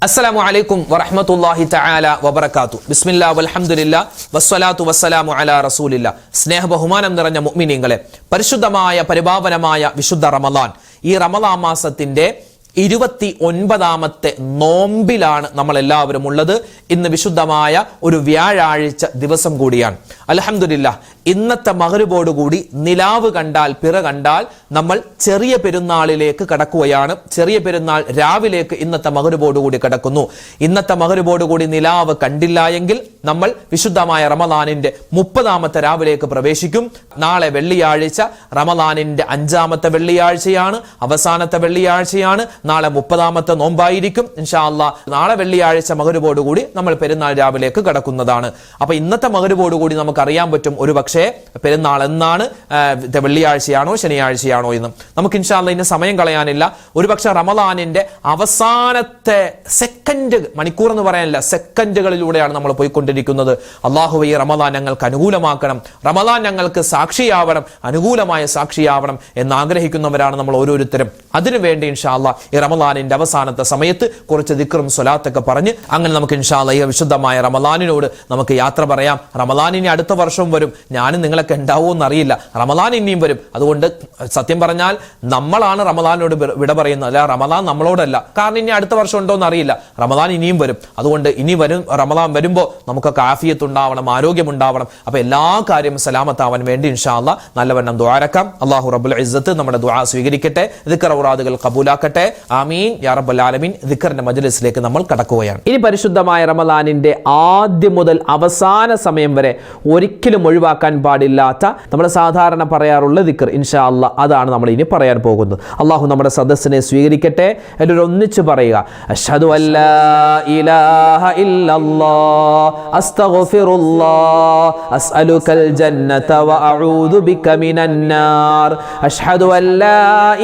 അസ്സലാമു അലൈക്കും വറഹ്മത്തുള്ളാഹി തആല വബറകാതുഹു. ബിസ്മില്ലാഹി വൽഹംദുലില്ലാഹി വസ്സലാത്തു വസ്സലാമു അലാ റസൂലില്ലാഹ്. സ്നേഹ ബഹുമാനം നിറഞ്ഞ മുഅ്മിനീങ്ങളെ, പരിശുദ്ധമായ പരിപാവനമായ വിശുദ്ധ റമളാൻ, ഈ റമളാൻ മാസത്തിന്റെ 29ാമത്തെ നോമ്പിലാണ് നമ്മൾ എല്ലാവരും ഉള്ളത്. ഇന്ന് വിശുദ്ധമായ ഒരു വ്യാഴാഴ്ച ദിവസം കൂടിയാണ്. അൽഹംദുലില്ലാഹ്, ഇന്നത്തെ മഗ്‌രിബോടുകൂടി നിലാവ് കണ്ടാൽ, പിറ കണ്ടാൽ നമ്മൾ ചെറിയ പെരുന്നാളിലേക്ക് കടക്കുകയാണ്. ചെറിയ പെരുന്നാൾ രാവിലേക്ക് ഇന്നത്തെ മഗ്‌രിബോടുകൂടി കടക്കുന്നു. ഇന്നത്തെ മഗ്‌രിബോടുകൂടി നിലാവ് കണ്ടില്ല എങ്കിൽ നമ്മൾ വിശുദ്ധമായ റമളാനിന്റെ 30ാമത്തെ രാവിലേക്ക് പ്രവേശിക്കും. നാളെ വെള്ളിയാഴ്ച റമളാനിന്റെ 5ാമത്തെ വെള്ളിയാഴ്ചയാണ്, അവസാനത്തെ വെള്ളിയാഴ്ചയാണ്. നാളെ 30ാമത്തെ നോമ്പായിരിക്കും ഇൻഷാ അല്ലാഹ്. നാളെ വെള്ളിയാഴ്ച മഗ്‌രിബോടുകൂടി നമ്മൾ പെരുന്നാൾ രാവിലേക്ക് കടക്കുന്നതാണ്. അപ്പൊ ഇന്നത്തെ മഗ്‌രിബോടുകൂടി നമുക്ക് അറിയാൻ പറ്റും ഒരു പക്ഷേ പെരുന്നാൾ എന്നാണ്, വെള്ളിയാഴ്ചയാണോ ശനിയാഴ്ചയാണോ എന്ന്. നമുക്ക് ഇൻഷാ അല്ലാഹ് ഇന്ന് സമയം കളയാനില്ല. ഒരുപക്ഷെ റമളാനിന്റെ അവസാനത്തെ സെക്കൻഡ്, മണിക്കൂർ എന്ന് പറയാനില്ല, സെക്കൻഡുകളിലൂടെയാണ് നമ്മൾ പോയിക്കൊണ്ടിരിക്കുന്നത്. അല്ലാഹുവേ, ഈ റമളാൻ ഞങ്ങൾക്ക് അനുകൂലമാക്കണം, റമളാൻ ഞങ്ങൾക്ക് സാക്ഷിയാവണം, അനുകൂലമായ സാക്ഷിയാവണം എന്ന് ആഗ്രഹിക്കുന്നവരാണ് നമ്മൾ ഓരോരുത്തരും. അതിനുവേണ്ടി ഇൻഷാ അല്ലാഹ് ഈ റമളാനിന്റെ അവസാനത്തെ സമയത്ത് കുറച്ച് ദിക്റും സ്വലാത്തൊക്കെ പറഞ്ഞ് അങ്ങനെ നമുക്ക് ഇൻഷാ അല്ലാഹ് ഈ വിശുദ്ധമായ റമളാനിനോട് നമുക്ക് യാത്ര പറയാം. റമളാൻ ഇനി അടുത്ത വർഷം വരും. ഞാനും നിങ്ങളൊക്കെ ഉണ്ടാവുമോ എന്നറിയില്ല. റമളാൻ ഇനിയും വരും. അതുകൊണ്ട് സത്യം പറഞ്ഞാൽ നമ്മളാണ് റമളാനോട് വിട പറയുന്നത്, അല്ല റമളാൻ നമ്മളോടല്ല. കാരണം ഇനി അടുത്ത വർഷം ഉണ്ടോ എന്ന് അറിയില്ല. റമളാൻ ഇനിയും വരും. അതുകൊണ്ട് ഇനി റമളാൻ വരുമ്പോൾ നമുക്കൊക്കെ ആഫിയത്ത് ഉണ്ടാവണം, ആരോഗ്യം ഉണ്ടാവണം. അപ്പൊ എല്ലാ കാര്യവും സലാമത്താവാൻ വേണ്ടി ഇൻഷാ അല്ലാഹ് നല്ലവണ്ണം ദുആരക്കാം. അല്ലാഹു റബ്ബുൽ ഇസ്സത്ത് നമ്മുടെ ദുആ സ്വീകരിക്കട്ടെ, ദിക്ർ ഔറാദുകൾ കബൂലാക്കട്ടെ. ആമീൻ യാ റബ്ബൽ ആലമീൻ. ദിക്റിന്റെ മജ്ലിസിലേക്ക് നമ്മൾ കടക്കുകയാണ്. ഇനി പരിശുദ്ധമായ റമളാനിന്റെ ആദ്യം മുതൽ അവസാന സമയം വരെ ഒരിക്കലും ഒഴിവാക്കാൻ പാടില്ലാത്ത, നമ്മൾ സാധാരണ പറയാറുള്ള ദിക്ർ ഇൻഷാ അല്ലാഹ് അതാണ് നമ്മൾ ഇനി പറയാൻ പോകുന്നത്. അല്ലാഹു നമ്മുടെ സദസ്സിനെ സ്വീകരിക്കട്ടെ. എല്ലാവരും ഒന്നിച്ച് പറയുക, അഷ്ഹദു അല്ലാ ഇലാഹ ഇല്ലല്ലാഹ് അസ്തഗ്ഫിറുല്ലാഹ് അസ്അലുകൽ ജന്നത വഅഊദു ബിക മിനൻ നാർ. അഷ്ഹദു അല്ലാ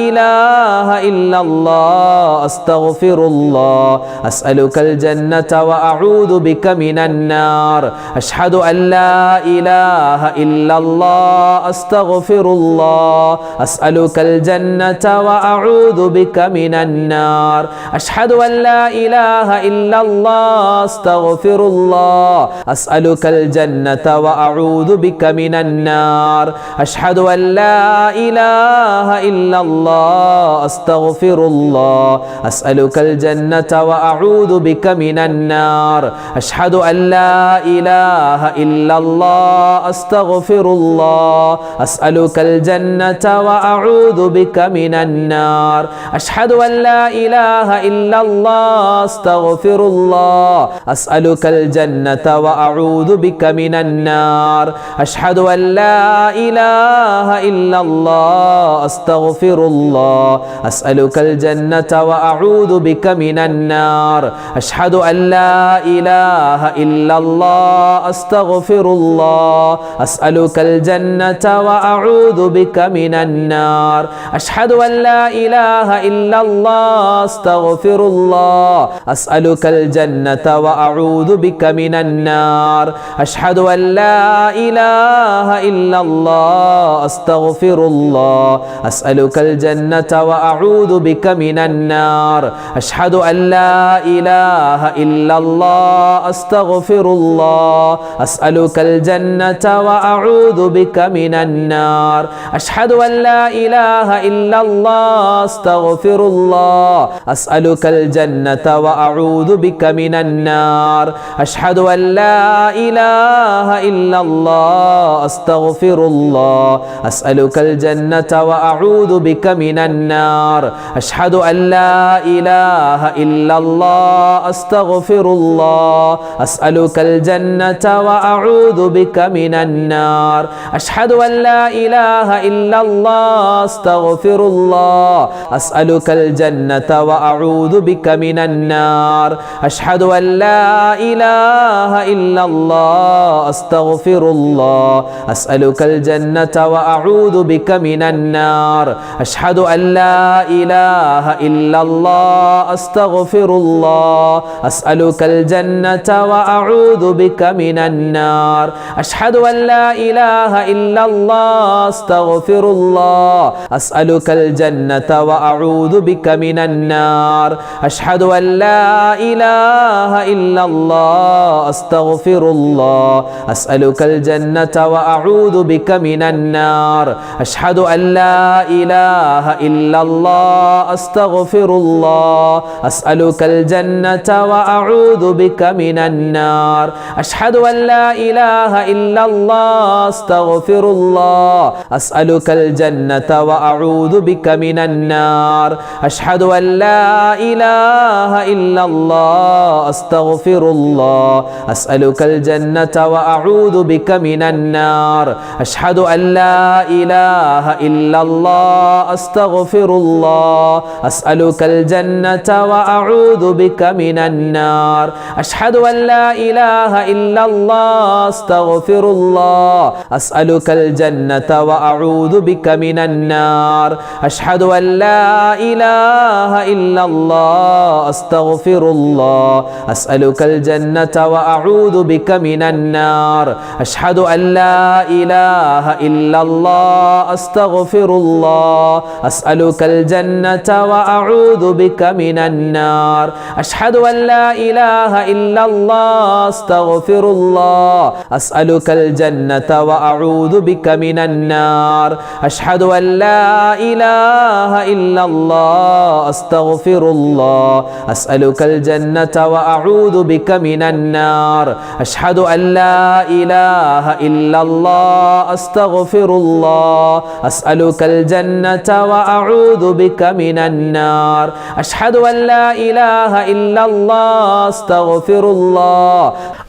ഇലാഹ ഇല്ലല്ലാഹ് അസ്തഗ്ഫിറുല്ലാഹ് അസ്അലുകൽ ജന്നത വഅഊദു ബിക മിനൻ നാർ. അഷ്ഹദു അല്ലാ ഇലാഹ ഇല്ലല്ലാഹ് അസ്തഗ്ഫിറുല്ലാഹ് അസ്അലുകൽ ജന്നത വഅഊദു ബിക മിനൻ നാർ. അഷ്ഹദു അല്ലാ ഇലാഹ ഇല്ലല്ലാഹ് അസ്തഗ്ഫിറുല്ലാഹ് അസ്അലുകൽ ജന്നത വഅഊദു ബിക മിനൻ നാർ. അഷ്ഹദു അല്ലാ ഇലാഹ ഇല്ലല്ലാഹ് അസ്തഗ്ഫിറുല്ലാഹ് അസ്അലുകൽ ജന്നത വഅഊദു ബിക മിനൻ നാർ. അഷ്ഹദു അല്ലാ ഇലാഹ ഇല്ലല്ലാഹ് അസ്തഗ്ഫിറുല്ലാഹ് അസ്അലുകൽ ജന്നത വഅഊദു ബിക മിനൻ നാർ. അഷ്ഹദു അല്ലാ ഇലാഹ ഇല്ലല്ലാഹ് അസ്തഗ്ഫിറുല്ലാഹ് അസ്അലുകൽ ജന്നത വഅഊദു ബിക മിനൻ നാർ. അഷ്ഹദു അല്ലാ ഇലാഹ ഇല്ലല്ലാഹ് അസ്തഗ്ഫിറുല്ലാഹ് അസ്അലുകൽ ജന്നത വഅഊദു ബിക മിനൻ നാർ. അഷ്ഹദു അല്ലാ ഇലാഹ ഇല്ലല്ലാഹ് അസ്തഗ്ഫിറുല്ലാഹ് അസ്അലുകൽ ജന്നത വഅഊദു ബിക മിനൻ നാർ. അഷ്ഹദു അല്ലാ ഇലാഹ ഇല്ലല്ലാഹ് അസ്തഗ്ഫിറുല്ലാഹ് അസ്അലുകൽ ജന്നത വഅഊദു ബിക മിനൻ നാർ. അഷ്ഹദു അല്ലാ ഇലാഹ ഇല്ലല്ലാഹ് അസ്തഗ്ഫിറുല്ലാഹ് അസ്അലുകൽ ജന്നത വഅഊദു ബിക മിനൻ നാർ. അഷ്ഹദു അല്ലാ ഇലാഹ ഇല്ലല്ലാഹ് അസ്തഗ്ഫിറുല്ലാഹ് അസ്അലുകൽ ജന്നത വഅഊദു ബിക മിനൻ നാർ. അഷ്ഹദു അല്ലാ ഇലാഹ ഇല്ലല്ലാഹ് അസ്തഗ്ഫിറുല്ലാഹ് അസ്അലുകൽ ജന്നത വഅഊദു ബിക മിനൻ നാർ. അഷ്ഹദു അല്ലാ ഇലാഹ ഇല്ലല്ലാഹ് അസ്തഗ്ഫിറുല്ലാഹ് അസ്അലുകൽ ജന്നത വഅഊദു ബിക മിനൻ നാർ. അഷ്ഹദു അല്ലാ ഇലാഹ ഇല്ലല്ലാഹ് അസ്തഗ്ഫിറുല്ലാഹ് അസ്അലുകൽ ജന്നത വഅഊദു ബിക മിനൻ നാർ. അഷ്ഹദു അല്ലാ ഇലാഹ ഇല്ലല്ലാഹ് അസ്തഗ്ഫിറുല്ലാഹ് അസ്അലുകൽ ജന്നത വഅഊദു ബിക മിനൻ നാർ. അഷ്ഹദു അല്ലാ ഇലാഹ ഇല്ലല്ലാഹ് അസ്തഗ്ഫിറുല്ലാഹ് അസ്അലുകൽ ജന്നത വഅഊദു ബിക മിനൻ നാർ. അഷ്ഹദു അല്ലാ ഇലാഹ ഇല്ലല്ലാഹ് അസ്തഗ്ഫിറുല്ലാഹ് അസ്അലുകൽ ജന്നത വഅഊദു ബിക മിനൻ നാർ. അഷ്ഹദു അല്ലാ لا إله إلا الله أستغفر الله أسألك الجنة وأعوذ بك من النار أشهد أن لا إله إلا الله أستغفر الله أسألك الجنة وأعوذ بك من النار أشهد أن لا إله إلا الله أستغفر الله أسألك الجنة وأعوذ بك من النار أشهد أن لا إله إلا الله أستغفر الله أسألك الجنة وأعوذ بك من النار أشهد أن لا إله إلا الله أستغفر الله أسألك الجنة وأعوذ بك من النار أشهد أن لا إله إلا الله أستغفر الله أسألك الجنة وأعوذ بك من النار أشهد أن لا إله إلا الله أستغفر الله أسألك الجنة وأعوذ بك من النار أشهد أن لا إله إلا الله أستغفر الله أسألك الجنة وأعوذ بك من النار أشهد أن لا إله إلا الله أستغفر الله أسألك الجنة وأعوذ بك من النار أشهد أن لا إله إلا الله أستغفر الله أسألك الجنة وأعوذ بك من النار أشهد أن لا إله إلا الله أستغفر الله أسألك الجنة وأعوذ بك من النار أشهد أن لا إله إلا الله أستغفر الله أسألك الجنة وأعوذ بك من النار أشهد أن لا إله إلا الله أستغفر الله.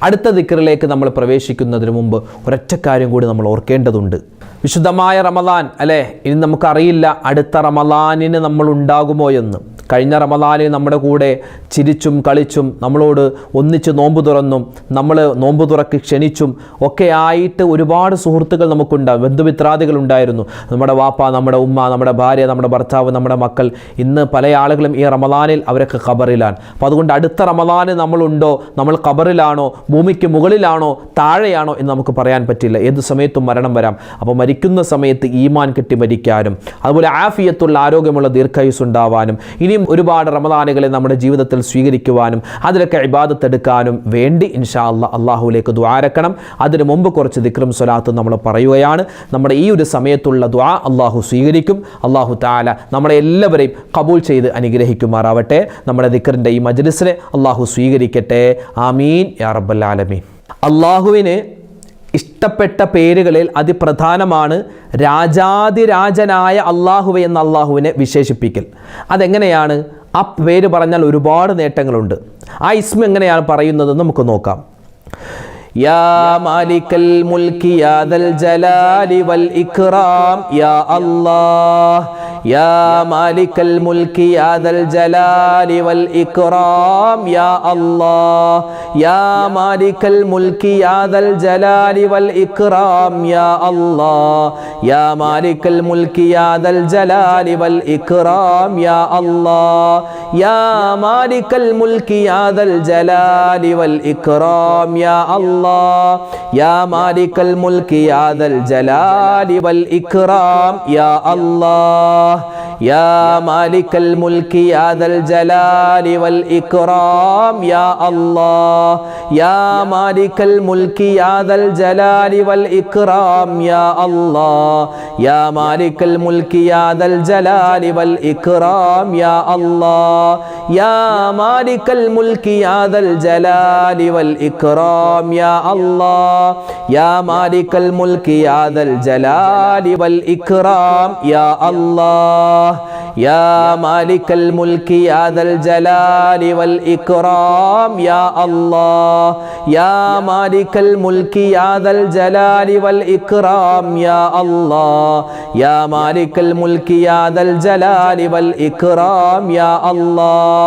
അടുത്ത ദിക്റിലേക്ക് നമ്മൾ പ്രവേശിക്കുന്നതിന് മുമ്പ് ഒരൊറ്റ കാര്യം കൂടി നമ്മൾ ഓർക്കേണ്ടതുണ്ട്. വിശുദ്ധമായ റമദാൻ അല്ലേ, ഇനി നമുക്കറിയില്ല അടുത്ത റമദാനിന് നമ്മൾ ഉണ്ടാകുമോ എന്ന്. കഴിഞ്ഞ റമദാനിൽ നമ്മുടെ കൂടെ ചിരിച്ചും കളിച്ചും നമ്മളോട് ഒന്നിച്ച് നോമ്പ് തുറന്നും നമ്മൾ നോമ്പ് തുറക്ക് ക്ഷണിച്ചും ഒക്കെ ആയിട്ട് ഒരുപാട് സുഹൃത്തുക്കൾ നമുക്കുണ്ടാകും, ബന്ധുമിത്രാദികൾ ഉണ്ടായിരുന്നു. നമ്മുടെ വാപ്പ, നമ്മുടെ ഉമ്മ, നമ്മുടെ ഭാര്യ, നമ്മുടെ ഭർത്താവ്, നമ്മുടെ മക്കൾ. ഇന്ന് പല ആളുകളും ഈ റമദാനിൽ അവരൊക്കെ ഖബറിലാണ്. അപ്പോൾ അതുകൊണ്ട് അടുത്ത റമദാനിൽ നമ്മളുണ്ടോ, നമ്മൾ ഖബറിലാണോ, ഭൂമിക്ക് മുകളിലാണോ താഴെയാണോ എന്ന് നമുക്ക് പറയാൻ പറ്റില്ല. ഏത് സമയത്തും മരണം വരാം. അപ്പോൾ മരിക്കുന്ന സമയത്ത് ഈമാൻ കിട്ടി മരിക്കാനും അതുപോലെ ആഫിയത്തുള്ള ആരോഗ്യമുള്ള ദീർഘായുസ് ഉണ്ടാവാനും ഇനിയും ഒരുപാട് റമദാനുകളെ നമ്മുടെ ജീവിതത്തിൽ സ്വീകരിക്കുവാനും അതിലൊക്കെ ഇബാദത്ത് എടുക്കാനും വേണ്ടി ഇൻഷാ അല്ലാഹ് അള്ളാഹുവിലേക്ക് ദുആരക്കണം. അതിനു മുമ്പ് കുറച്ച് ദിക്റും സ്വലാത്തും നമ്മൾ പറയുകയാണ്. നമ്മുടെ ഈ ഒരു സമയത്തുള്ള ദുആ അള്ളാഹു സ്വീകരിക്കും. അള്ളാഹു തആല നമ്മളെ എല്ലാവരെയും കബൂൽ ചെയ്ത് അനുഗ്രഹിക്കുമാറാവട്ടെ. നമ്മുടെ ദിക്റിൻ്റെ ഈ മജ്ലിസിനെ അള്ളാഹു സ്വീകരിക്കട്ടെ. ആമീൻ യാ റബ്ബൽ ആലമീൻ. അള്ളാഹുവിന് ഇഷ്ടപ്പെട്ട പേരുകളിൽ അതിപ്രധാനമാണ് രാജാതിരാജനായ അള്ളാഹുവെ എന്ന അള്ളാഹുവിനെ വിശേഷിപ്പിക്കൽ. അതെങ്ങനെയാണ്? ആ പേര് പറഞ്ഞാൽ ഒരുപാട് നേട്ടങ്ങളുണ്ട്. ആ ഇസ്മ എങ്ങനെയാണ് പറയുന്നത് നമുക്ക് നോക്കാം. യാ മാലിക്കൽ മുൽക്കി യാ ദൽ ജലാലി വൽ ഇക്റാം യാ അല്ലാഹ് യാ മാലിക്കൽ മുൽക്കി യാ ദൽ ജലാലി വൽ ഇക്റാം യാ അല്ലാഹ് യാ മാലിക്കൽ മുൽക്കി യാ ദൽ ജലാലി വൽ ഇക്റാം യാ അല്ലാഹ് യാ മാലിക്കൽ മുൽക്കി യാ ദൽ ജലാലി വൽ ഇക്റാം യാ അല്ലാഹ് യാ മാലിക്കൽ മുൽക്കി യാ ദൽ ജലാലി വൽ ഇക്റാം യാ അല്ലാഹ് يا مالك الملك يا ذا الجلال والإكرام يا الله يا مالك الملك يا ذا الجلال والإكرام يا الله يا مالك الملك يا ذا الجلال والإكرام يا الله يا مالك الملك يا ذا الجلال والإكرام يا الله يا مالك الملك يا ذا الجلال والإكرام يا الله يا مالك الملك يا ذا الجلال والإكرام يا الله يا مالك الملك يا ذا الجلال والإكرام يا الله يا مالك الملك يا ذا الجلال والإكرام يا الله يا مالك الملك يا ذا الجلال والإكرام يا الله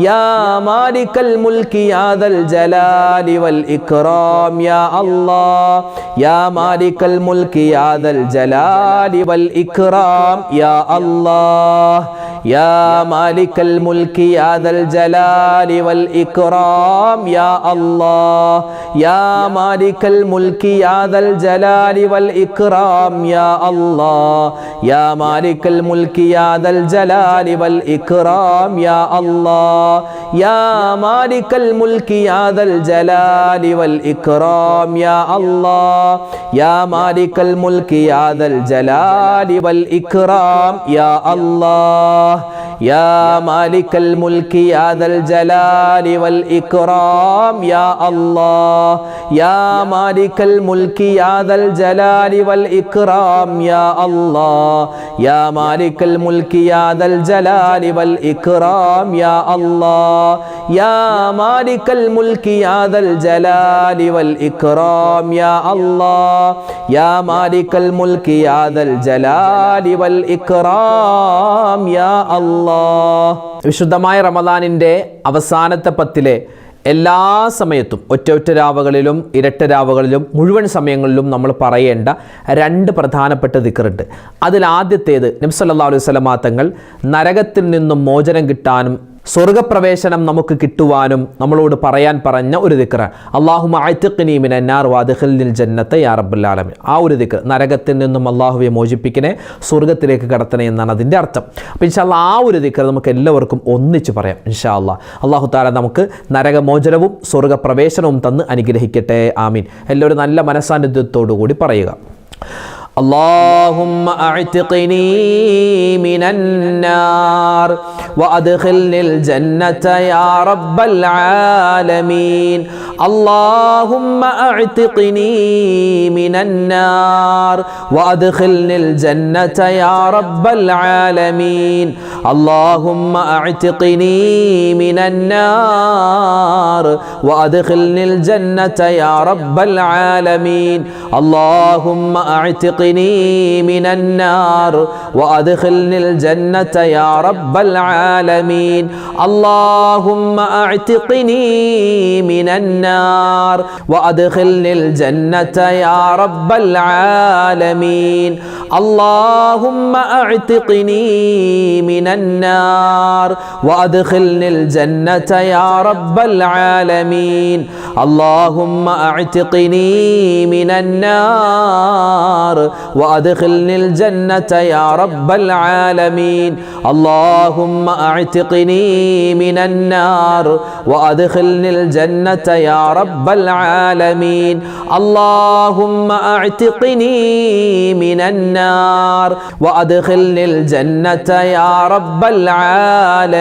يا مالك الملك يا ذا الجلال والإكرام يا الله يا مالك الملك يا ذا الجلال والإكرام يا الله യാ മാലിക്കൽ മുൽക്കി യാ ദൽ ജലാലി വൽ ഇക്റാം യാ അല്ലാഹ് യാ മാലിക്കൽ മുൽക്കി യാ ദൽ ജലാലി വൽ ഇക്റാം യാ അല്ലാഹ് യാ മാലിക്കൽ മുൽക്കി യാ ദൽ ജലാലി വൽ ഇക്റാം യാ അല്ലാഹ് യാ മാലിക്കൽ മുൽക്കി യാ ദൽ ജലാലി വൽ ഇക്റാം യാ അല്ലാഹ് യാ മാലിക്കൽ മുൽക്കി യാ ദൽ ജലാലി വൽ ഇക്റാം യാ അല്ലാഹ് യാ മാലിക്കൽ മുൽക്കി യാ ദൽ ജലാലി വൽ ഇക്റാം യാ അല്ലാഹ് യാ മാലിക്കൽ മുൽക്കി യാ ദൽ ജലാലി വൽ ഇക്റാം യാ അല്ലാഹ് യാ മാലിക്കൽ മുൽക്കി യാ ദൽ ജലാലി വൽ ഇക്റാം യാ അല്ലാഹ് യാ മാലിക്കൽ മുൽക്കി യാ ദൽ ജലാലി വൽ ഇക്റാം യാ അല്ലാഹ് യാ മാലിക്കൽ മുൽക്കി യാ ദൽ ജലാലി വൽ ഇക്റാം യാ അല്ലാഹ്. വിശുദ്ധമായ റമദാനിൻ്റെ അവസാനത്തെ പത്തിലെ എല്ലാ സമയത്തും ഒറ്റ രാവുകളിലും ഇരട്ട രാവുകളിലും മുഴുവൻ സമയങ്ങളിലും നമ്മൾ പറയേണ്ട രണ്ട് പ്രധാനപ്പെട്ട ദിക്റുണ്ട്. അതിൽ ആദ്യത്തേത് നബി സല്ലല്ലാഹു അലൈഹി വസല്ലമ തങ്ങൾ നരകത്തിൽ നിന്നും മോചനം കിട്ടാനും സ്വർഗപ്രവേശനം നമുക്ക് കിട്ടുവാനും നമ്മളോട് പറയാൻ പറഞ്ഞ ഒരു ദിക്ർ, അല്ലാഹുമ്മ അഅ്തിഖ്നി മിനന്നാർ വഅദ്ഖിൽനിൽ ജന്നത യാ റബ്ബൽ ആലമീൻ. ആ ഒരു ദിക്ർ, നരകത്തിൽ നിന്നും അല്ലാഹുവെ മോചിപ്പിക്കണേ, സ്വർഗത്തിലേക്ക് കടത്തണേ എന്നാണ് അതിൻ്റെ അർത്ഥം. അപ്പോൾ ഇൻഷാ അല്ലാഹ് ആ ഒരു ദിക്ർ നമുക്ക് എല്ലാവർക്കും ഒന്നിച്ച് പറയാം ഇൻഷാ അല്ലാഹ്. അല്ലാഹു തആല നമുക്ക് നരകമോചനവും സ്വർഗപ്രവേശനവും തന്ന് അനുഗ്രഹിക്കട്ടെ, ആമീൻ. എല്ലാവരും നല്ല മനസ്സാന്നിധ്യത്തോടു കൂടി പറയുക. اللهم أعتقني من النار وأدخلني الجنة يا رب العالمين. اللهم أعتقني من النار وأدخلني الجنة يا رب العالمين. اللهم أعتقني من النار وأدخلني الجنة يا رب العالمين. اللهم أعتقني من النار وأدخلني الجنة يا رب العالمين. اللهم أعتقني من النار وأدخلني الجنة يا رب العالمين. اللهم أعتقني من النار وأدخلني الجنة يا رب العالمين. اللهم أعتقني من النار وأدخلني الجنة يا رب العالمين. اللهم أعتقني من النار وأدخلني الجنة يا رب العالمين. اللهم أعتقني من النار وأدخلني الجنة يا رب العالمين.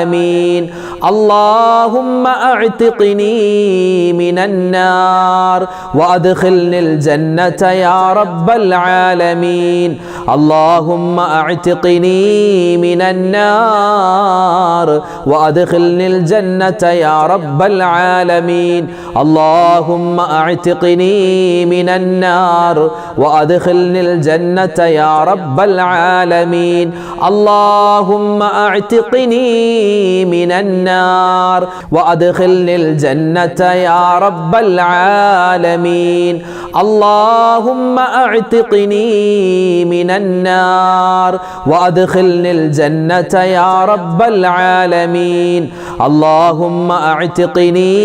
اللهم أعتقني من النار وأدخلني الجنة يا رب العالمين. اللهم أعتقني من النار وأدخلني الجنة يا رب العالمين. اللهم أعتقني من النار وأدخلني الجنة يا رب العالمين. اللهم أعتقني من النار وأدخلني الجنة يا رب العالمين. اللهم أعتقني من النار وأدخلني الجنة يا رب العالمين. اللهم أعتقني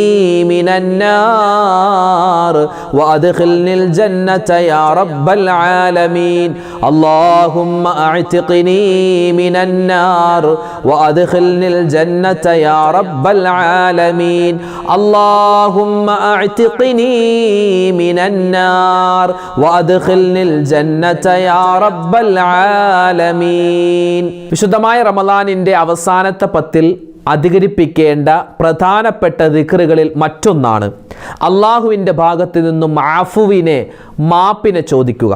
من النار وأدخلني الجنة يا رب العالمين. اللهم أعتقني من النار وأدخلني الجنة يا رب العالمين. اللهم أعتقني من النار وأدخلني الجنة يا رب العالمين. വിശുദ്ധമായ റമളാനിന്റെ അവസാനത്തെ പത്തിൽ അധികരിപ്പിക്കേണ്ട പ്രധാനപ്പെട്ട ദിക്റുകളിൽ മറ്റൊന്നാണ് അള്ളാഹുവിൻ്റെ ഭാഗത്ത് നിന്നും ആഫുവിനെ, മാപ്പിനെ ചോദിക്കുക.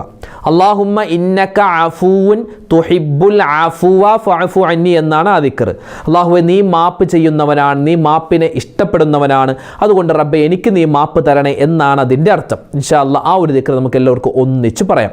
അല്ലാഹുമ്മ ഇന്നക അഫൂൻ തുഹിബ്ബുൽ അഫ്വ ഫഅഫു അന്നി എന്നാണ് ആ ദിക്ർ. അല്ലാഹുവേ, നീ മാപ്പ് ചെയ്യുന്നവനാണ്, നീ മാപ്പിനെ ഇഷ്ടപ്പെടുന്നവനാണ്, അതുകൊണ്ട് റബ്ബേ എനിക്ക് നീ മാപ്പ് തരണേ എന്നാണ് അതിൻ്റെ അർത്ഥം. ഇൻഷാ അല്ലാഹ് ആ ഒരു ദിക്ർ നമുക്ക് എല്ലാവർക്കും ഒന്നിച്ച് പറയാം.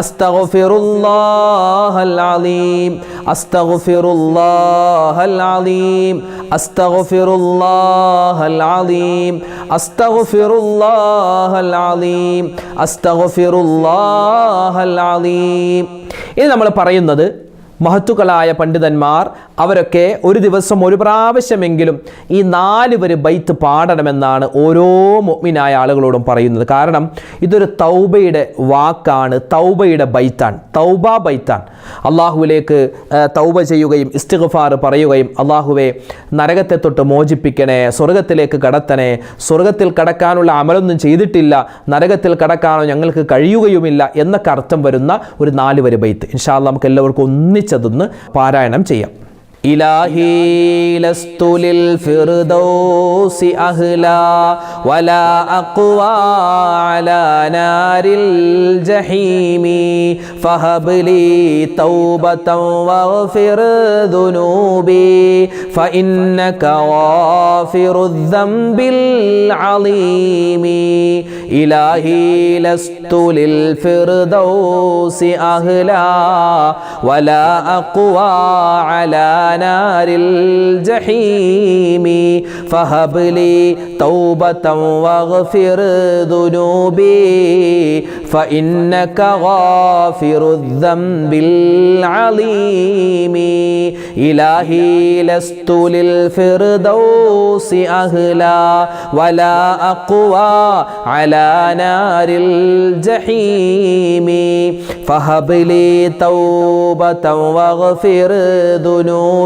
അസ്തഗ്ഫിറുല്ലാഹൽ അലീം അസ്തഗ്ഫിറുല്ലാഹൽ അലീം അസ്തഗ്ഫിറുല്ലാഹൽ അലീം അസ്തഗ്ഫിറുല്ലാഹൽ അലീം അസ്തഗ്ഫിറുല്ലാഹൽ അലീം. ഇനി നമ്മൾ പറയുന്നത് മഹത്തുക്കളായ പണ്ഡിതന്മാർ അവരൊക്കെ ഒരു ദിവസം ഒരു പ്രാവശ്യമെങ്കിലും ഈ 4 വരി ബൈത്ത് പാടണമെന്നാണ് ഓരോ മുഅ്മിനായ ആളുകളോടും പറയുന്നത്. കാരണം ഇതൊരു തൗബയുടെ വാക്കാണ്, തൗബയുടെ ബൈത്താണ്, തൗബ ബൈത്താണ്. അള്ളാഹുവിലേക്ക് തൗബ ചെയ്യുകയും ഇസ്തിഗ്ഫാർ പറയുകയും അള്ളാഹുവെ നരകത്തെ തൊട്ട് മോചിപ്പിക്കണേ, സ്വർഗത്തിലേക്ക് കടത്തണേ, സ്വർഗത്തിൽ കടക്കാനുള്ള അമലൊന്നും ചെയ്തിട്ടില്ല, നരകത്തിൽ കടക്കാനോ ഞങ്ങൾക്ക് കഴിയുകയുമില്ല എന്നൊക്കെ അർത്ഥം വരുന്ന ഒരു 4 വരി ബൈത്ത് ഇൻഷാ അല്ലാഹ് നമുക്ക് എല്ലാവർക്കും ഒന്നിച്ചതൊന്ന് പാരായണം ചെയ്യാം. ഇലാഹി ലസ്തു ലിൽ ഫിർദൗസി അഹ്ലാ വലാ അഖ്വാ അലാ നാരിൽ ജഹീമി ഫഹബ്ലി തൗബതൻ വഗ്ഫിർ ദുനൂബി ഫഇന്നക ഗാഫിറുദ് ദംബിൽ അലീമി. ഇലാഹി ലസ്തു ലിൽ ഫിർദൗസി അഹ്ലാ വലാ അഖ്വാ അലാ نار الجحيم فهب لي توبة واغفر ذنوبي فإنك غافر الذنب العليم. إلهي لست للفردوس أهلا ولا أقوى على نار الجحيم فهب لي توبة واغفر ذنوبي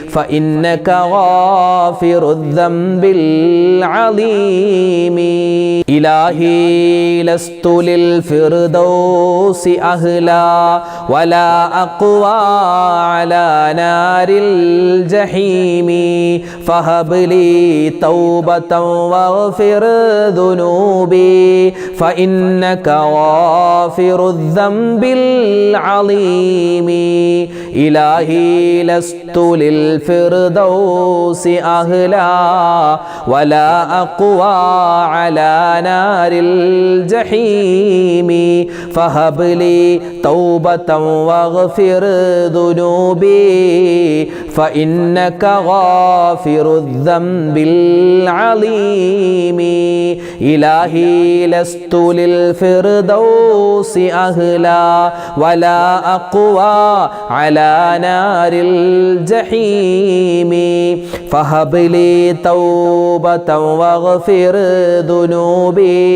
فإنك غافر الذنب العليم. إلهي لست للفردوس أهلا ولا أقوى على نار الجحيم فهب لي توبة واغفر ذنوبي فإنك غافر الذنب العليم. إلهي لست للفردوس أهلا ولا أقوى على نار الجحيم فهب لي توبة واغفر ذنوبي فإنك غافر الذنب العليم. إلهي لست للفردوس أهلا ولا أقوى على نار الجحيم فهب لي توبة واغفر ذنوبي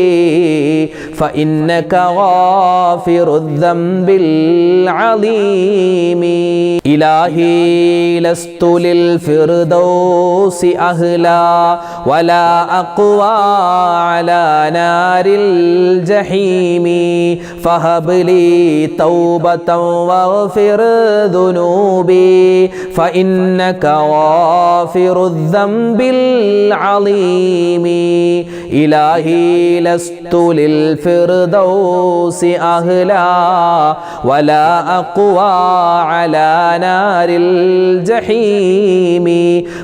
فإنك غافر الذنب العليم. إلهي لست للفردوس أهلا ولا أقوى على نار الجحيم فهب لي توبة واغفر ذنوبي فإنك غافر الذنب العليم. إلهي لست للفردوس أهلا ولا أقوى على نار الجحيم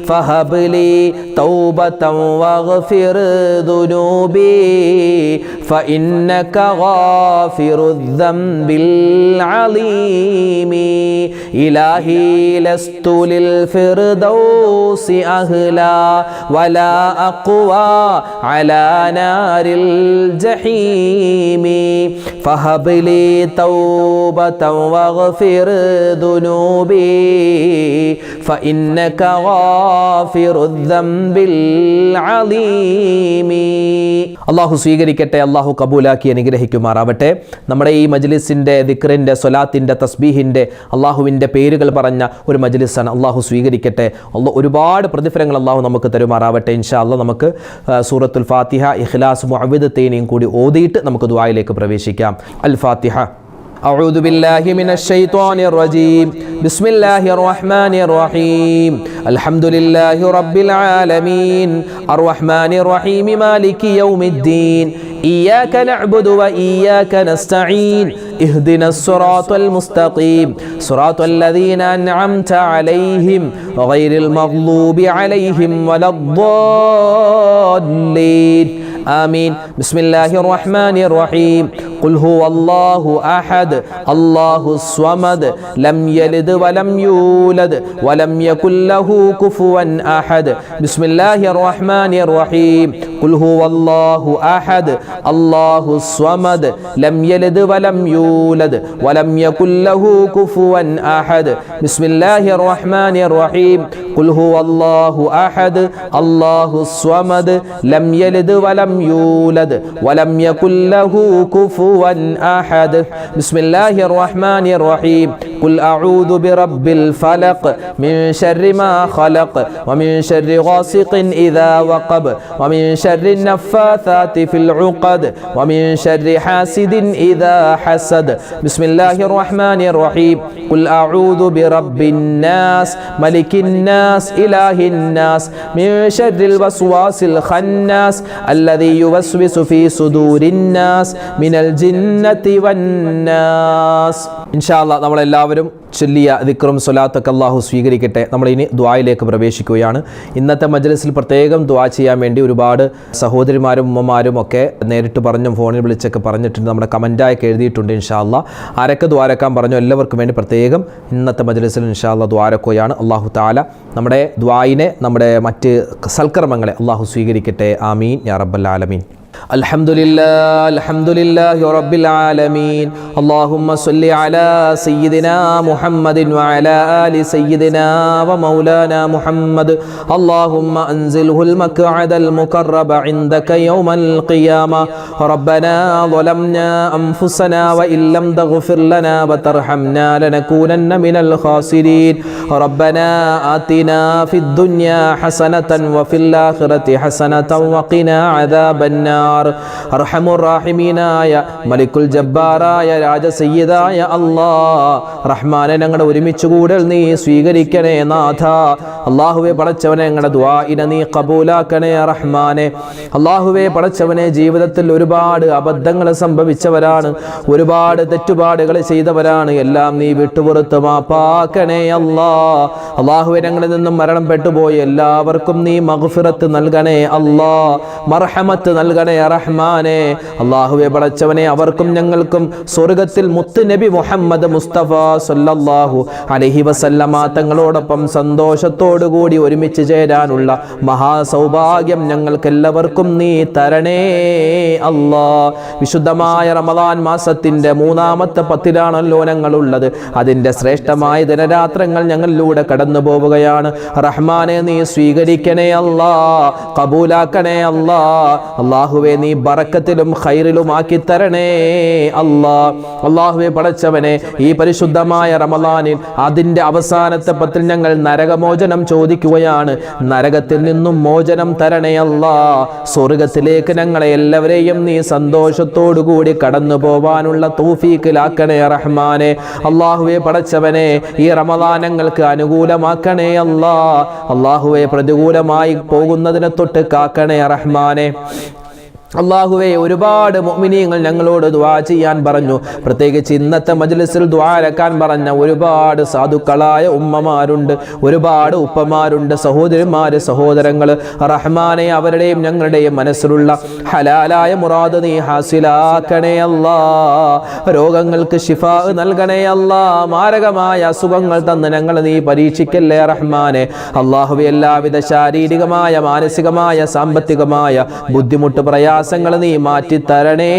فهب لي توبة واغفر ذنوبي فإنك غافر الذنب العليم. إلهي لست للفردوس أهلا ولا أقوى على نار الجحيم فهب لي توبة واغفر ذنوبي فإنك غافر الذنب العليم. അള്ളാഹു സ്വീകരിക്കട്ടെ, അള്ളാഹു കബൂലാക്കി അനുഗ്രഹിക്കുമാറാവട്ടെ. നമ്മുടെ ഈ മജ്ലിസിൻ്റെ ദിക്റിൻ്റെ സ്വലാത്തിൻ്റെ തസ്ബീഹിൻ്റെ അള്ളാഹുവിൻ്റെ പേരുകൾ പറഞ്ഞ ഒരു മജ്ലിസാണ്. അള്ളാഹു സ്വീകരിക്കട്ടെ. ഒരുപാട് പ്രതിഫലങ്ങൾ അള്ളാഹു നമുക്ക് തരുമാറാവട്ടെ. ഇൻഷാ അല്ലാഹ് നമുക്ക് സൂറത്തുൽ ഫാത്തിഹ, ഇഖ്ലാസ്, മുഅവ്വിദത്തൈനിയും കൂടി ഓതിയിട്ട് നമുക്ക് ദുആയിലേക്ക് പ്രവേശിക്കാം. അൽ ഫാത്തിഹ. أعوذ بالله من الشيطان الرجيم. بسم الله الرحمن الرحيم. الحمد لله رب العالمين الرحمن الرحيم مالك يوم الدين إياك نعبد وإياك نستعين اهدنا الصراط المستقيم صراط الذين أنعمت عليهم غير المغضوب عليهم ولا الضالين آمين. بسم الله الرحمن الرحيم. ഖുൽ ഹുവല്ലാഹു അഹദ് അല്ലാഹുസ് സ്വമദ് ലം യലിദ് വലം യൂലദ് വലം യകുൽ ലഹു കുഫുവൻ അഹദ്. ബിസ്മില്ലാഹിർ റഹ്മാനിർ റഹീം. ഖുൽ ഹുവല്ലാഹു അഹദ് അല്ലാഹുസ് സ്വമദ് ലം യലിദ് വലം യൂലദ് വലം യകുൽ ലഹു കുഫുവൻ അഹദ്. ബിസ്മില്ലാഹിർ റഹ്മാനിർ റഹീം. ഖുൽ ഹുവല്ലാഹു അഹദ് അല്ലാഹുസ് സ്വമദ് ലം യലിദ് വലം യൂലദ് വലം യകുൽ ലഹു കുഫുവൻ അഹദ്. ബിസ്മില്ലാഹിർ റഹ്മാനിർ റഹീം. ഖുൽ അഊദു ബിറബ്ബിൽ ഫലഖ് മിൻ ശർരി മാ ഖലഖ് വമിൻ ശർരി ഗാസിഖിൻ ഇദാ വഖബ് വമിൻ ശർരി നഫ്ഫാഥാതി ഫിൽ ഉഖദ് വമിൻ ശർരി ഹാസിദിൻ ഇദാ ഹസദ്. ബിസ്മില്ലാഹിർ റഹ്മാനിർ റഹീം. ഖുൽ അഊദു ബിറബ്ബിൻ നാസ് മലിക്കിൻ നാസ് ഇലാഹിൻ നാസ് മിൻ ശർരിൽ വസ്വാസിൽ ഖന്നാസ് അല്ലദീ യുവസ്വിസു ഫീ സുദൂരിൻ നാസ് മിനൽ ജിന്നതി വന്നാസ്. ഇൻഷാ അല്ലാഹ് നമ്മളെല്ലാവരും ചൊല്ലിയ ദിക്റും സ്വലാത്തൊക്കെ അല്ലാഹു സ്വീകരിക്കട്ടെ. നമ്മളിനി ദുആയിലേക്ക് പ്രവേശിക്കുകയാണ്. ഇന്നത്തെ മജ്ലിസിൽ പ്രത്യേകം ദുആ ചെയ്യാൻ വേണ്ടി ഒരുപാട് സഹോദരിമാരും ഉമ്മമാരും ഒക്കെ നേരിട്ട് പറഞ്ഞും ഫോണിൽ വിളിച്ചൊക്കെ പറഞ്ഞിട്ടുണ്ട്. നമ്മുടെ കമൻറ്റായൊക്കെ എഴുതിയിട്ടുണ്ട്. ഇൻഷാ അല്ലാഹ് ആരൊക്കെ ദ്വാരക്കാൻ പറഞ്ഞു എല്ലാവർക്കും വേണ്ടി പ്രത്യേകം ഇന്നത്തെ മജ്ലിസിൽ ഇൻഷാ അല്ലാഹ് ദ്വാരക്കുകയാണ്. അല്ലാഹു തആല നമ്മുടെ ദ്വായിനെ നമ്മുടെ മറ്റ് സൽക്കർമ്മങ്ങളെ അല്ലാഹു സ്വീകരിക്കട്ടെ. ആമീൻ യാ റബ്ബൽ ആലമീൻ. അൽഹംദുലില്ലാഹി റബ്ബിൽ ആലമീൻ. അല്ലാഹുമ്മ സ്വല്ലി അലാ സയ്യിദിനാ മുഹമ്മദിൻ വഅലാ ആലി സയ്യിദിനാ വമൗലാനാ മുഹമ്മദ്. അല്ലാഹുമ്മ അൻസിൽഹുൽ മഖ്അദൽ മുഖറബ ഇൻദക യൗമൽ ഖിയാമ. റബ്ബനാ ളലംനാ അൻഫുസനാ വഇൻ ലം തഗ്ഫിർ ലനാ വതർഹംനാ ലനകൂനന്ന മിനൽ ഖാസിരീൻ. റബ്ബനാ ആതിനാ ഫിദ് ദുനിയാ ഹസനതൻ വഫിൽ ആഖിറതി ഹസനതൻ വഖിനാ അദാബന്നാർ. അർഹമുർ റഹീമീനായ മലിക്കുൽ ജബ്ബാറായ രാജസയ്യിദായ അല്ലാഹ് റഹ്മാനെ ഞങ്ങളുടെ ഒരുമിച്ച് കൂടൽ നീ സ്വീകരിക്കണേ നാഥ. അല്ലാഹുവേ പടച്ചവനെ ഞങ്ങളുടെ ദുആഇനെ നീ ഖബൂലാക്കണേ റഹ്മാനെ. അല്ലാഹുവേ പടച്ചവനെ ജീവിതത്തിൽ ഒരുപാട് അബദ്ധങ്ങൾ സംഭവിച്ചവരാണ്, ഒരുപാട് തെറ്റുപാടുകൾ ചെയ്തവരാണ്. എല്ലാം നീ വിട്ടുപുറത്ത് മാപ്പാക്കണേ അല്ലാഹ്. അല്ലാഹുവേ ഞങ്ങളിൽ നിന്നും മരണപ്പെട്ടുപോയി എല്ലാവർക്കും നീ മഗ്ഫിറത്ത് നൽകണേ അല്ലാഹ്, മർഹമത്ത് നൽകണേ റഹ്മാനെ. അല്ലാഹുവേ പടച്ചവനെ അവർക്കും ഞങ്ങൾക്കും സ്വർഗ്ഗത്തിൽ മുത്ത് നബി മുഹമ്മദ് മുസ്തഫ സല്ലല്ലാഹു അലൈഹി വസല്ലമ തങ്ങളോടൊപ്പം സന്തോഷത്തോടു കൂടി ഒരുമിച്ച് ചേരാനുള്ള മഹാസൗഭാഗ്യം ഞങ്ങൾക്കെല്ലാവർക്കും നീ തരണേ അല്ലാഹ്. വിശുദ്ധമായ റമദാൻ മാസത്തിന്റെ 3-ാമത്തെ 10-ലാണല്ലോ ഞങ്ങളുള്ളത്. അതിന്റെ ശ്രേഷ്ഠമായ ദിനരാത്രങ്ങൾ ഞങ്ങളിലൂടെ കടന്നു പോവുകയാണ്. റഹ്മാനെ നീ സ്വീകരിക്കണേ അല്ലാഹ്, കബൂലാക്കണേ അല്ലാഹ്. അല്ലാഹുവേ നീ ബറക്കത്തിലും ഖൈറിലും ആക്കി തരണേ അല്ലാഹ്. അല്ലാഹുവേ പടച്ചവനെ ഈ പരിശുദ്ധമായ റമദാനിൽ അതിന്റെ അവസാനത്തെ 10-ൽ ഞങ്ങൾ നരകമോചനം ചോദിക്കുകയാണ്. നരകത്തിൽ നിന്നും മോചനം തരണേ അല്ലാഹ്. സ്വർഗ്ഗത്തിലേക്ക് ഞങ്ങളെ എല്ലാവരെയും നീ സന്തോഷത്തോടു കൂടി കടന്നു പോവാനുള്ള തൗഫീഖിലാക്കണേ റഹ്മാനെ. അല്ലാഹുവേ പടച്ചവനെ ഈ റമദാൻ ഞങ്ങൾക്ക് അനുകൂലമാക്കണേ അല്ലാഹ്. അല്ലാഹുവേ പ്രതികൂലമായി പോകുന്നതിനെ തൊട്ട് കാക്കണേ റഹ്മാനെ. അല്ലാഹുവേ ഒരുപാട് മുഅ്മിനീങ്ങൾ ഞങ്ങളോട് ദുആ ചെയ്യാൻ പറഞ്ഞു. പ്രത്യേകിച്ച് ഇന്നത്തെ മജ്ലിസിൽ ദുആ ഇറക്കാൻ പറഞ്ഞ ഒരുപാട് സാധുക്കളായ ഉമ്മമാരുണ്ട്, ഒരുപാട് ഉപ്പമാരുണ്ട്, സഹോദരിമാര്, സഹോദരങ്ങൾ. റഹ്മാനെ അവരുടെയും ഞങ്ങളുടെയും മനസ്സിലുള്ള ഹലാലായ മുറാദ് നീ ഹാസിലാക്കണേ അല്ലാഹ്. രോഗങ്ങൾക്ക് ശിഫാ നൽകണേ അല്ലാഹ്. മാരകമായ അസുഖങ്ങൾ തന്ന് ഞങ്ങളെ നീ പരീക്ഷിക്കല്ലേ റഹ്മാനെ. അല്ലാഹുവേ എല്ലാവിധ ശാരീരികമായ, മാനസികമായ, സാമ്പത്തികമായ ബുദ്ധിമുട്ട് പ്രയാസങ്ങൾ നീ മാറ്റി തരണേ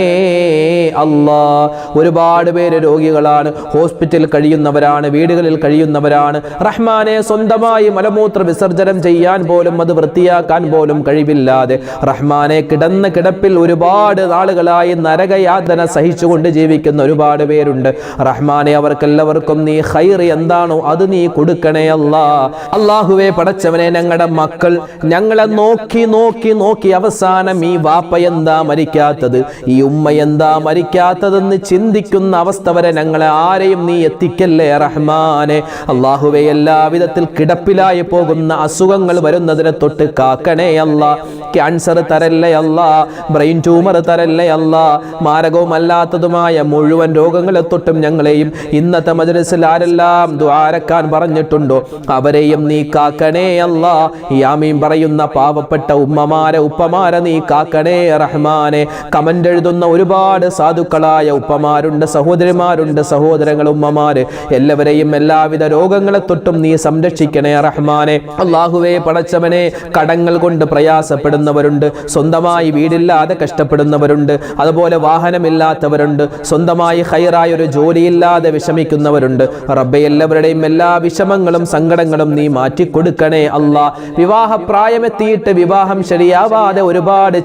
അല്ലാഹ്. ഒരുപാട് പേര് രോഗികളാണ്, ഹോസ്പിറ്റലിൽ കഴിയുന്നവരാണ്, വീടുകളിൽ കഴിയുന്നവരാണ്. റഹ്മാനെ സ്വന്തമായി മലമൂത്ര വിസർജനം ചെയ്യാൻ പോലും അത് വൃത്തിയാക്കാൻ പോലും കഴിവില്ലാതെ റഹ്മാനെ കിടന്ന കിടപ്പിൽ ഒരുപാട് നാളുകളായി നരകയാതന സഹിച്ചുകൊണ്ട് ജീവിക്കുന്ന ഒരുപാട് പേരുണ്ട്. റഹ്മാനെ അവർക്കെല്ലാവർക്കും നീ ഖൈർ എന്താണോ അത് നീ കൊടുക്കണേ അല്ലാഹ്. അല്ലാഹുവേ പടച്ചവനെ ഞങ്ങളുടെ മക്കൾ ഞങ്ങളെ നോക്കി നോക്കി നോക്കി അവസാനം ഈ വാപ്പ എന്താ മരിക്കാത്തത്, ഈ ഉമ്മ എന്താ മരിക്കാത്തതെന്ന് ചിന്തിക്കുന്ന അവസ്ഥ വരെ ഞങ്ങളെ ആരെയും നീ എത്തിക്കല്ലേ റഹ്മാനെ. അല്ലാഹുവേ എല്ലാവിധത്തിൽ കിടപ്പിലായി പോകുന്ന അസുഖങ്ങൾ വരുന്നതിനെ തൊട്ട് കാക്കണേ അല്ലാഹ്. ക്യാൻസർ തരല്ലേ അല്ലാ, ബ്രെയിൻ ട്യൂമർ തരല്ലേ അല്ലാ, മാരകവുമല്ലാത്തതുമായ മുഴുവൻ രോഗങ്ങളെ തൊട്ടും ഞങ്ങളെയും ഇന്നത്തെ മജ്‌ലിസിൽ ആരെല്ലാം ദുആരക്കാൻ പറഞ്ഞിട്ടുണ്ടോ അവരെയും നീ കാക്കണേ അല്ലാ. ഈ ആമീൻ പറയുന്ന പാവപ്പെട്ട ഉമ്മമാരെ ഉപ്പമാരെ നീ കാക്കണേ റഹ്മാനെ. കമന്റ് എഴുതുന്ന ഒരുപാട് സാധുക്കളായ ഉപ്പമാരുണ്ട്, സഹോദരിമാരുണ്ട്, സഹോദരങ്ങൾ, ഉമ്മമാര്, എല്ലാവരെയും എല്ലാവിധ രോഗങ്ങളെ തൊട്ടും നീ സംരക്ഷിക്കണേ റഹ്മാനെ. അല്ലാഹുവേ പടച്ചവനെ, കടങ്ങൾ കൊണ്ട് പ്രയാസപ്പെടുന്നവരുണ്ട്, സ്വന്തമായി വീടില്ലാതെ കഷ്ടപ്പെടുന്നവരുണ്ട്, അതുപോലെ വാഹനമില്ലാത്തവരുണ്ട്, സ്വന്തമായി ഖൈറായ ഒരു ജോലിയില്ലാതെ വിഷമിക്കുന്നവരുണ്ട്. റബ്ബേ, എല്ലാവരുടെയും എല്ലാ വിഷമങ്ങളും സങ്കടങ്ങളും നീ മാറ്റിക്കൊടുക്കണേ അല്ലാ. വിവാഹപ്രായമെത്തിയിട്ട് വിവാഹം ശരിയാവാതെ ഒരുപാട്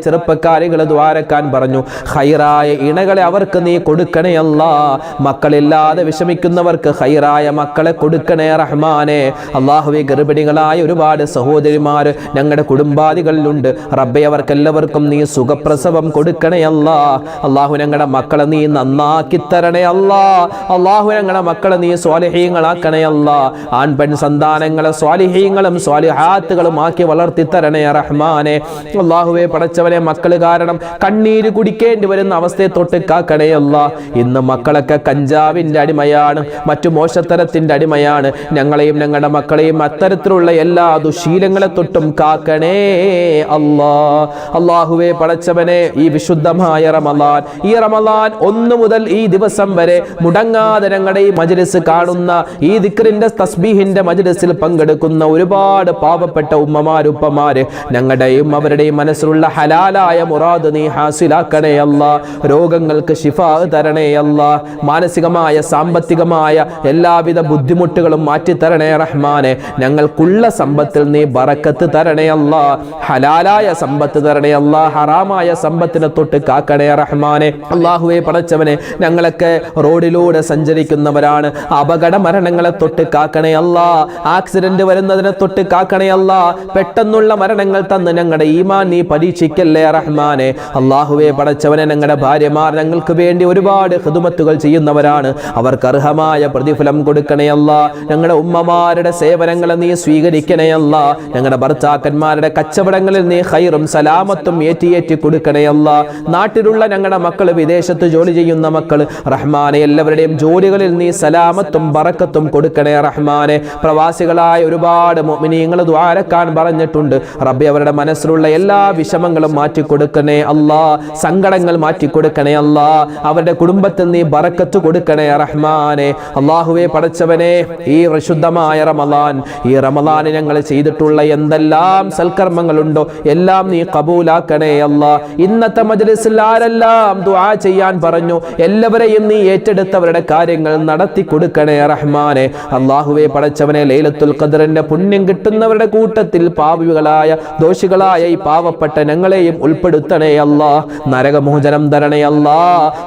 ചെറുപ്പക്കാരികൾ ദ്വാരക്കാൻ പറഞ്ഞു. ഖൈറായ ഇണകളെ അവർക്ക് നീ കൊടുക്കണേ അല്ലാ. മക്കളില്ലാതെ വിഷമിക്കുന്നവർക്ക് ഖൈറായ മക്കളെ കൊടുക്കണേ റഹ്മാനെ. അല്ലാഹുവേ, ഗർഭിണികളായ ഒരുപാട് സഹോദരിമാർ ഞങ്ങളുടെ കുടുംബാദികളിലുണ്ട്. റബ്ബേ, അവർക്കെല്ലാവർക്കും നീ സുഖപ്രസവം കൊടുക്കണേ അല്ലാ. അല്ലാഹു, ഞങ്ങളുടെ മക്കളെ നീ നന്നാക്കി തരണേ അല്ലാ. അല്ലാഹു, ഞങ്ങളുടെ മക്കളെ നീ സ്വാലിഹീങ്ങളാക്കണേ അല്ലാ. ആൺ പെൺ സന്താനങ്ങളെ സ്വാലിഹീങ്ങളും സ്വാലിഹാത്തുകളും ആക്കി വളർത്തി തരണേ റഹ്മാനെ. അല്ലാഹുവേ പടച്ചവനെ, മക്കൾ കാരണം കണ്ണീര് കുടിക്കേണ്ടി വരുന്ന അവസ്ഥയെ തൊട്ട് കാക്കണേ അല്ലാ. ഇന്ന് മക്കളൊക്കെ കഞ്ചാവിന്റെ അടിമയാണ്, മറ്റു മോശത്തരത്തിന്റെ അടിമയാണ്. ഞങ്ങളെയും ഞങ്ങളുടെ മക്കളെയും അത്തരത്തിലുള്ള എല്ലാ ദുശീലങ്ങളെ തൊട്ടും കാക്കണേ അല്ലാ. അല്ലാഹുവേ പടച്ചവനെ, ഈ വിശുദ്ധമായ റമളാൻ, ഈ റമളാൻ 1 മുതൽ ഈ ദിവസം വരെ മുടങ്ങാതെ ഞങ്ങളുടെ ഈ മജ്‌ലിസ് കാണുന്ന, ഈ ദിക്റിന്റെ തസ്ബീഹിന്റെ മജ്‌ലിസിൽ പങ്കെടുക്കുന്ന ഒരുപാട് പാവപ്പെട്ട ഉമ്മമാരുപ്പമാര്, ഞങ്ങളുടെയും അവരുടെയും മനസ്സിലുള്ള ഹലാലായ മുറാദ് നീ ഹാസിലാക്കണേ അല്ലാ. രോഗങ്ങൾക്ക് ശിഫാ തരണേ അല്ലാ. മാനസികമായ സാമ്പത്തികമായ എല്ലാവിധ ബുദ്ധിമുട്ടുകളും മാറ്റിത്തരണേ റഹ്മാനെ. ഞങ്ങൾക്കുള്ള സമ്പത്തിൽ നീ ബറക്കത്ത് തരണേ അല്ലാ. ഹലാലായ സമ്പത്ത് തരണേ അല്ലാ. ഹറാമായ സമ്പത്തിനെ തൊട്ട് കാക്കണേ റഹ്മാനെ. അല്ലാഹുവേ പടച്ചവനെ, ഞങ്ങളൊക്കെ റോഡിലൂടെ സഞ്ചരിക്കുന്നവരാണ്. അപകട മരണങ്ങളെ തൊട്ട് കാക്കണേ അല്ലാ. ആക്സിഡന്റ് വരുന്നതിനെ തൊട്ട് കാക്കണേ അല്ലാ. പെട്ടെന്നുള്ള മരണങ്ങൾ തന്ന് ഞങ്ങളുടെ ഈമാൻ നീ പരീക്ഷിക്കല്ലേ റഹ്മാനെ. അല്ലാഹുവേ പടച്ചവനെ, ഞങ്ങളുടെ ഭാര്യമാർ ഞങ്ങൾക്ക് വേണ്ടി ഒരുപാട് ഖിദ്മത്തുകൾ ചെയ്യുന്നവരാണ്. അവർക്ക് അർഹമായ പ്രതിഫലം കൊടുക്കണേ അല്ലാ. ഞങ്ങളുടെ ഉമ്മമാരുടെ സേവനങ്ങളെ നീ സ്വീകരിക്കണേ അല്ലാ. ഞങ്ങളുടെ ഭർത്താക്കന്മാരുടെ കച്ചവടങ്ങളിൽ നീ ഖൈറും സലാമത്തും ഏറ്റി കൊടുക്കണേ അല്ലാ. നാട്ടിലുള്ള ഞങ്ങളുടെ മക്കൾ, വിദേശത്ത് ജോലി ചെയ്യുന്ന മക്കൾ, റഹ്മാനെ, എല്ലാവരുടെയും ജോലികളിൽ നീ സലാമത്തും ബറക്കത്തും കൊടുക്കണേ റഹ്മാനെ. പ്രവാസികളായ ഒരുപാട് മുഅ്മിനീങ്ങൾ ദുആരക്കാൻ പറഞ്ഞിട്ടുണ്ട്. റബ്ബേ, അവരുടെ മനസ്സിലുള്ള എല്ലാ വിഷമങ്ങളും മാറ്റിക്കൊടുക്കണേ അല്ലാ. സങ്കടങ്ങൾ മാറ്റിക്കൊടുക്കണേ അല്ലാ. അവരുടെ കുടുംബത്തിൽ നീ ബറക്കത്ത് കൊടുക്കണേ റഹ്മാനെ. അല്ലാഹുവേ പടച്ചവനെ, ഈ വിശുദ്ധമായ റമളാൻ, ഈ റമളാൻ ഞങ്ങൾ ചെയ്തിട്ടുള്ള എന്തെല്ലാം സൽക്കർമ്മങ്ങളുണ്ടോ എല്ലാം നീ കബൂലാക്കണേ അല്ലാ. ഇന്നത്തെ മജ്‌ലിസിൽ ആരെല്ലാം ദുആ ചെയ്യാൻ പറഞ്ഞു എല്ലാവരെയും നീ ഏറ്റെടുത്തവരുടെ കാര്യങ്ങൾ നടത്തി കൊടുക്കണേ റഹ്മാനെ. അല്ലാഹുവേ പടച്ചവനെ, ലൈലത്തുൽ ഖദ്റിന്റെ പുണ്യം കിട്ടുന്നവരുടെ കൂട്ടത്തിൽ പാപികളായ ദോഷികളായ ഈ പാവപ്പെട്ട ഞങ്ങളെയും ഉൾപ്പെടുത്തണേ അല്ലാ. നരകമോചനം തരണേ അല്ലാ.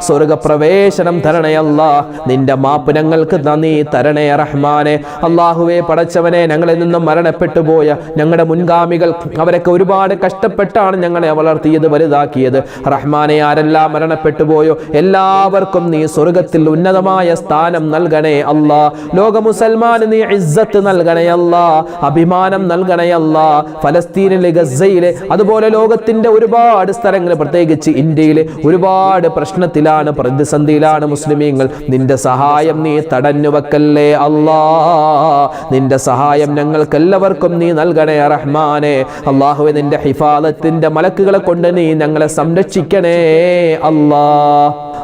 സ്വർഗപ്രവേശനം തരണേ അല്ലാ. നിന്റെ മാപ്പ് ഞങ്ങൾക്ക് നീ തരണേ റഹ്മാനെ. അല്ലാഹുവേ പടച്ചവനെ, ഞങ്ങളിൽ നിന്നും മരണപ്പെട്ടു പോയ ഞങ്ങളുടെ മുൻഗാമികൾ, അവരൊക്കെ ഒരുപാട് കഷ്ടപ്പെട്ടാണ് ഞങ്ങളെ വളർത്തിയത്, വലുതാക്കിയത്. റഹ്മാനെ, ആരെല്ലാം മരണപ്പെട്ടു പോയോ എല്ലാവർക്കും നീ സ്വർഗത്തിൽ ഉന്നതമായ സ്ഥാനം നൽകണേ അല്ലാ. ലോക മുസൽമാന് നീ ഇസ്സത്ത് നൽകണേ അല്ലാ. അഭിമാനം നൽകണേ അല്ലാ. ഫലസ്തീനിലെ, ഗസയിലെ, അതുപോലെ ലോകത്തിന്റെ ഒരുപാട് സ്ഥലങ്ങൾ, പ്രത്യേകിച്ച് ഇന്ത്യയിലെ ഒരുപാട് പ്രശ്നത്തിലാണ്, പ്രതിസന്ധിയിലാണ് മുസ്ലിമീങ്ങൾ. നിന്റെ സഹായം നീ തടഞ്ഞു വെക്കല്ലേ അല്ലാ. നിന്റെ സഹായം ഞങ്ങൾക്ക് എല്ലാവർക്കും നീ നൽകണേ റഹ്മാനെ. അല്ലാഹുവേ, നിന്റെ ഹിഫാദത്തിന്റെ മലക്കുകളെ കൊണ്ട് നീ ഞങ്ങളെ സംരക്ഷിക്കണേ അല്ലാ.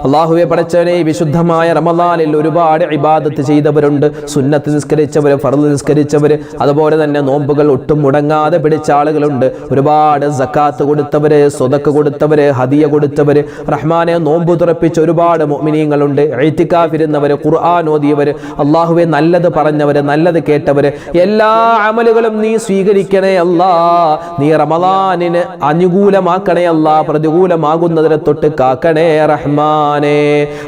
അല്ലാഹുവേ പടച്ചവനെ, വിശുദ്ധമായ റമളാനിൽ ഒരുപാട് ഇബാദത്ത് ചെയ്തവരുണ്ട്. സുന്നത്ത് നിസ്കരിച്ചവര്, ഫർള് നിസ്കരിച്ചവര്, അതുപോലെ തന്നെ നോമ്പുകൾ ഒട്ടും മുടങ്ങാതെ പിടിച്ച ആളുകളുണ്ട്. ഒരുപാട് സക്കാത്ത് കൊടുത്തവര്, സ്വതക്ക് കൊടുത്തവര്, ഹദിയ കൊടുത്തവര്, റഹ്മാനെ നോമ്പ് തുറപ്പിച്ച ഒരുപാട് മുഅ്മിനീങ്ങളുണ്ട്. ഇഅ്തികാഫ് ഇരുന്നവര്, ഖുർആൻ ഓതിയവര്, അല്ലാഹുവേ നല്ലത് പറഞ്ഞവര്, നല്ലത് കേട്ടവര്, എല്ലാ അമലുകളും നീ സ്വീകരിക്കണേ അല്ലാ. നീ റമളാനിന് അനുകൂലമാക്കണേ അല്ലാ. പ്രതികൂലമാകുന്നതിനെ തൊട്ട് കാക്കണേ റഹ്മാൻ.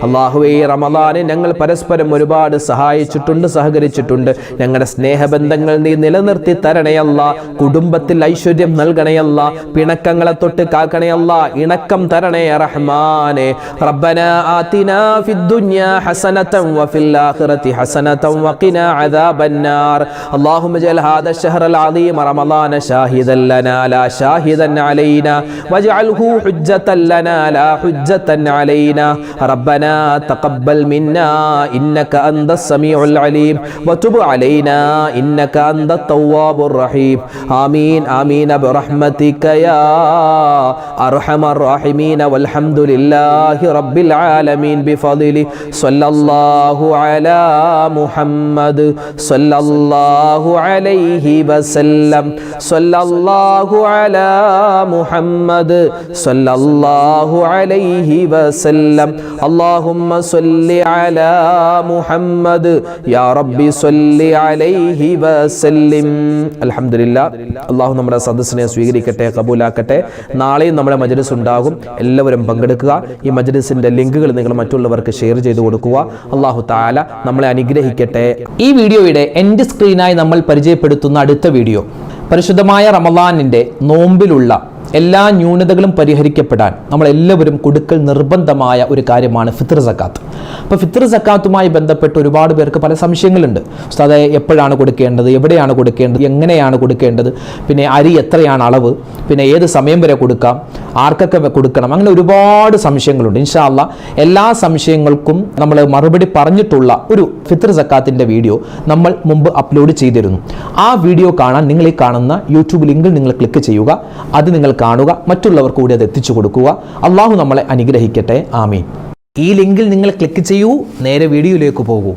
അല്ലാഹുവേ, റമളാനെ ഞങ്ങൾ പരസ്പരം ഒരുപാട് സഹായിച്ചിട്ടുണ്ട്, സഹകരിച്ചിട്ടുണ്ട്. ഞങ്ങളുടെ സ്നേഹബന്ധങ്ങൾ നീ നിലനിർത്തി തരണേ അല്ലാ. കുടുംബത്തിൽ ഐശ്വര്യം നൽകണേ അല്ലാ. പിണക്കങ്ങളെ തൊട്ട് കാക്കണേ അല്ലാ. ഇണക്കം തരണേ റഹ്മാനെ. റബ്ബനാ ആതിനാ ഫിദ്ദുനിയാ ഹസനതൻ വഫിൽ ആഖിറതി ഹസനതൻ വഖിനാ അദാബന്നാർ. അല്ലാഹുമ്മ ജഅൽ ഹാദാ അശ്ശഹ്റൽ അദീം റമളാന ഷാഹിദൻ لنا لا شاهدا علينا واجعله حجة لنا لا حجة علينا ربنا تقبل منا إنك أنت السميع العليم وتب علينا إنك أنت التواب الرحيم آمين آمين برحمتك يا أرحم الراحمين والحمد لله رب العالمين بفضله صلى الله على محمد صلى الله عليه وسلم صلى الله على محمد صلى الله عليه وسلم اللهم صل على محمد يا ربي صل عليه وسلم الحمد لله അള്ളാഹു നമ്മുടെ സദസ്സിനെ സ്വീകരിക്കട്ടെ, കബൂലാക്കട്ടെ. നാളെയും നമ്മുടെ മജ്‌ലിസ് ഉണ്ടാകും. എല്ലാവരും പങ്കെടുക്കുക. ഈ മജ്‌ലിസിന്റെ ലിങ്കുകൾ നിങ്ങൾ മറ്റുള്ളവർക്ക് ഷെയർ ചെയ്തു കൊടുക്കുക. അള്ളാഹു തആല നമ്മളെ അനുഗ്രഹിക്കട്ടെ. ഈ വീഡിയോയുടെ എൻഡ് സ്ക്രീനായി നമ്മൾ പരിചയപ്പെടുത്തുന്ന അടുത്ത വീഡിയോ പരിശുദ്ധമായ റമളാനിന്റെ നോമ്പിലുള്ള എല്ലാ ന്യൂനതകളും പരിഹരിക്കപ്പെടാൻ നമ്മൾ എല്ലാവരും കൊടുക്കൽ നിർബന്ധമായ ഒരു കാര്യമാണ് ഫിത്ർ സക്കാത്ത്. അപ്പോൾ ഫിത്ർ സക്കാത്തുമായി ബന്ധപ്പെട്ട് ഒരുപാട് പേർക്ക് പല സംശയങ്ങളുണ്ട്. ഉസ്താദേ, എപ്പോഴാണ് കൊടുക്കേണ്ടത്, എവിടെയാണ് കൊടുക്കേണ്ടത്, എങ്ങനെയാണ് കൊടുക്കേണ്ടത്, പിന്നെ അരി എത്രയാണ് അളവ്, പിന്നെ ഏത് സമയം വരെ കൊടുക്കാം, ആർക്കൊക്കെ കൊടുക്കണം, അങ്ങനെ ഒരുപാട് സംശയങ്ങളുണ്ട്. ഇൻഷാ അല്ലാഹ് എല്ലാ സംശയങ്ങൾക്കും നമ്മൾ മറുപടി പറഞ്ഞിട്ടുള്ള ഒരു ഫിത്ർ സക്കാത്തിൻ്റെ വീഡിയോ നമ്മൾ മുമ്പ് അപ്ലോഡ് ചെയ്തിരുന്നു. ആ വീഡിയോ കാണാൻ നിങ്ങൾ ഈ കാണുന്ന യൂട്യൂബ് ലിങ്കിൽ നിങ്ങൾ ക്ലിക്ക് ചെയ്യുക. അത് നിങ്ങൾ കാണുക, മറ്റുള്ളവർക്ക് കൂടി അത് എത്തിച്ചു കൊടുക്കുക. അള്ളാഹു നമ്മളെ അനുഗ്രഹിക്കട്ടെ. ആമീൻ. ഈ ലിങ്കിൽ നിങ്ങൾ ക്ലിക്ക് ചെയ്യൂ, നേരെ വീഡിയോയിലേക്ക് പോകൂ.